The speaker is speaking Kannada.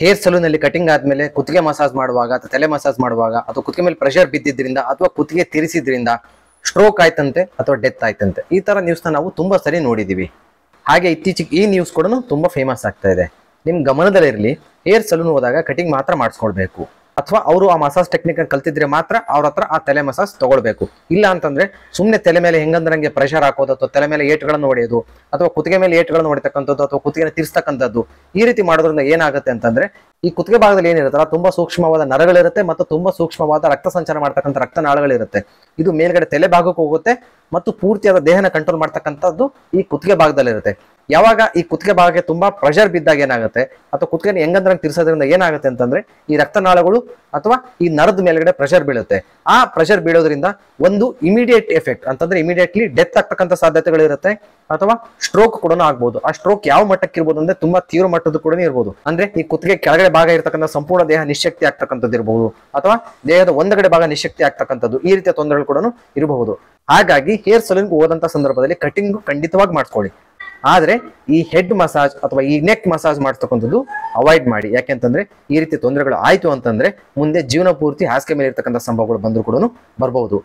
ಹೇರ್ ಸಲೂನ್ ಅಲ್ಲಿ ಕಟಿಂಗ್ ಆದ್ಮೇಲೆ ಕುತ್ತಿಗೆ ಮಸಾಜ್ ಮಾಡುವಾಗ ಅಥವಾ ತಲೆ ಮಸಾಜ್ ಮಾಡುವಾಗ ಅಥವಾ ಕುತ್ತಿಗೆ ಮೇಲೆ ಪ್ರೆಷರ್ ಬಿದ್ದಿದ್ರಿಂದ ಅಥವಾ ಕುತ್ತಿಗೆ ತಿರಿಸಿದ್ರಿಂದ ಸ್ಟ್ರೋಕ್ ಆಯ್ತಂತೆ ಅಥವಾ ಡೆತ್ ಆಯ್ತಂತೆ. ಈ ತರ ನ್ಯೂಸ್ ನಾವು ತುಂಬಾ ಸರಿ ನೋಡಿದೀವಿ. ಹಾಗೆ ಇತ್ತೀಚೆಗೆ ಈ ನ್ಯೂಸ್ ಕೂಡ ತುಂಬಾ ಫೇಮಸ್ ಆಗ್ತಾ ಇದೆ. ನಿಮ್ ಗಮನದಲ್ಲಿರಲಿ, ಹೇರ್ ಸಲೂನ್ ಹೋದಾಗ ಕಟಿಂಗ್ ಮಾತ್ರ ಮಾಡಿಸ್ಕೊಳ್ಬೇಕು, ಅಥವಾ ಅವರು ಆ ಮಸಾಜ್ ಟೆಕ್ನಿಕ್ ಕಲ್ತಿದ್ರೆ ಮಾತ್ರ ಅವ್ರ ಹತ್ರ ಆ ತಲೆ ಮಸಾಜ್ ತಗೊಳ್ಬೇಕು. ಇಲ್ಲ ಅಂತಂದ್ರೆ ಸುಮ್ನೆ ತಲೆ ಮೇಲೆ ಹೆಂಗಂದ್ರಂಗೆ ಪ್ರೆಷರ್ ಹಾಕೋದು ಅಥವಾ ತಲೆ ಮೇಲೆ ಏಟುಗಳನ್ನು ಹೊಡೆಯೋದು ಅಥವಾ ಕುತ್ತಿಗೆ ಮೇಲೆ ಏಟುಗಳನ್ನು ಹೊಡಿತಕ್ಕಂಥದ್ದು ಅಥವಾ ಕುತ್ತಿಗೆ ತಿರ್ಸ್ತಕ್ಕಂಥದ್ದು, ಈ ರೀತಿ ಮಾಡೋದ್ರಿಂದ ಏನಾಗುತ್ತೆ ಅಂತಂದ್ರೆ ಈ ಕುತ್ತಿಗೆ ಭಾಗದಲ್ಲಿ ಏನಿರುತ್ತಲ್ಲ ತುಂಬಾ ಸೂಕ್ಷ್ಮವಾದ ನರಗಳಿರುತ್ತೆ ಮತ್ತು ತುಂಬಾ ಸೂಕ್ಷ್ಮವಾದ ರಕ್ತ ಸಂಚಾರ ಮಾಡ್ತಕ್ಕಂಥ ರಕ್ತನಾಳಗಳಿರುತ್ತೆ. ಇದು ಮೇಲ್ಗಡೆ ತಲೆ ಭಾಗಕ್ಕೆ ಹೋಗುತ್ತೆ ಮತ್ತು ಪೂರ್ತಿಯಾದ ದೇಹನ ಕಂಟ್ರೋಲ್ ಮಾಡ್ತಕ್ಕಂಥದ್ದು ಈ ಕುತ್ತಿಗೆ ಭಾಗದಲ್ಲಿರುತ್ತೆ. ಯಾವಾಗ ಈ ಕುತ್ತಿಗೆ ಭಾಗಕ್ಕೆ ತುಂಬಾ ಪ್ರೆಷರ್ ಬಿದ್ದಾಗ ಏನಾಗುತ್ತೆ ಅಥವಾ ಕುತ್ತಿಗೆ ಹೆಂಗಂದ್ರಂಗೆ ತಿರ್ಸೋದ್ರಿಂದ ಏನಾಗುತ್ತೆ ಅಂತಂದ್ರೆ ಈ ರಕ್ತನಾಳಗಳು ಅಥವಾ ಈ ನರದ ಮೇಲ್ಗಡೆ ಪ್ರೆಷರ್ ಬೀಳುತ್ತೆ. ಆ ಪ್ರೆಷರ್ ಬೀಳೋದ್ರಿಂದ ಒಂದು ಇಮಿಡಿಯೇಟ್ ಎಫೆಕ್ಟ್ ಅಂತಂದ್ರೆ ಇಮಿಡಿಯೇಟ್ಲಿ ಡೆತ್ ಆಗ್ತಕ್ಕಂಥ ಸಾಧ್ಯತೆಗಳಿರುತ್ತೆ ಅಥವಾ ಸ್ಟ್ರೋಕ್ ಕೂಡ ಆಗ್ಬಹುದು. ಆ ಸ್ಟ್ರೋಕ್ ಯಾವ ಮಟ್ಟಕ್ಕೆ ಇರ್ಬೋದು ಅಂದ್ರೆ ತುಂಬಾ ತೀವ್ರ ಮಟ್ಟದ ಕೂಡ ಇರ್ಬೋದು. ಅಂದ್ರೆ ಈ ಕುತ್ತಿಗೆ ಕೆಳಗಡೆ ಭಾಗ ಇರ್ತಕ್ಕಂಥ ಸಂಪೂರ್ಣ ದೇಹ ನಿಶಕ್ತಿ ಆಗ್ತಕ್ಕಂಥದ್ದು ಇರಬಹುದು ಅಥವಾ ದೇಹದ ಒಂದಗಡೆ ಭಾಗ ನಿಶಕ್ತಿ ಆಗ್ತಕ್ಕಂಥದ್ದು, ಈ ರೀತಿಯ ತೊಂದರೆಗಳು ಕೂಡ ಇರಬಹುದು. ಹಾಗಾಗಿ ಹೇರ್ ಸಲೂನ್ಗೆ ಹೋದಂತ ಸಂದರ್ಭದಲ್ಲಿ ಕಟಿಂಗ್ ಖಂಡಿತವಾಗಿ ಮಾಡ್ಕೊಳ್ಳಿ. ಆದ್ರೆ ಈ ಹೆಡ್ ಮಸಾಜ್ ಅಥವಾ ಈ ನೆಕ್ ಮಸಾಜ್ ಮಾಡ್ತಕ್ಕಂಥದ್ದು ಅವಾಯ್ಡ್ ಮಾಡಿ. ಯಾಕೆಂತಂದ್ರೆ ಈ ರೀತಿ ತೊಂದರೆಗಳು ಆಯ್ತು ಅಂತಂದ್ರೆ ಮುಂದೆ ಜೀವನ ಪೂರ್ತಿ ಹಾಸಿಗೆ ಮೇಲೆ ಇರ್ತಕ್ಕಂಥ ಸಂಭವಗಳು ಬಂದ್ರು ಕೂಡ ಬರಬಹುದು.